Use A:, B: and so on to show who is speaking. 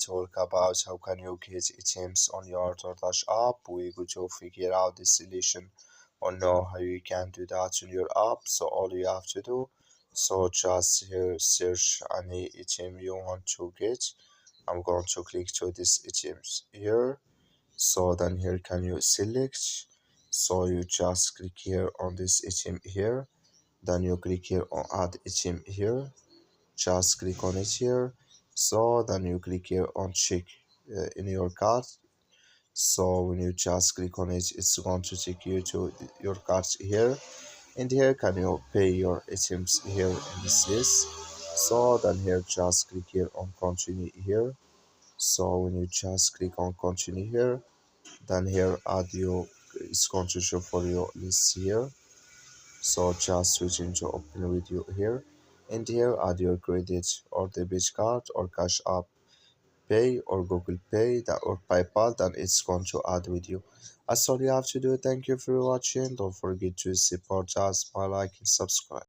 A: talk about how can you get items on your Doordash app. We're going to figure out the solution or know how you can do that in your app. So all you have to do, so just here search any item you want to get. I'm going to click to this items here. So then here can you select, so you just click here on this item here, then you click here on add item here, just click on it here. So then you click here on check in your cart. So when you just click on it, it's going to take you to your cart here, and here can you pay your items here in this list. So then here just click here on continue here. So when you just click on continue here, then here add your, it's going to show for your list here. So just switching to open with you here, and here add your credit or debit card or cash app pay or Google Pay that or PayPal, then it's going to add with you. That's all you have to do. Thank you for watching. Don't forget to support us by like and subscribe.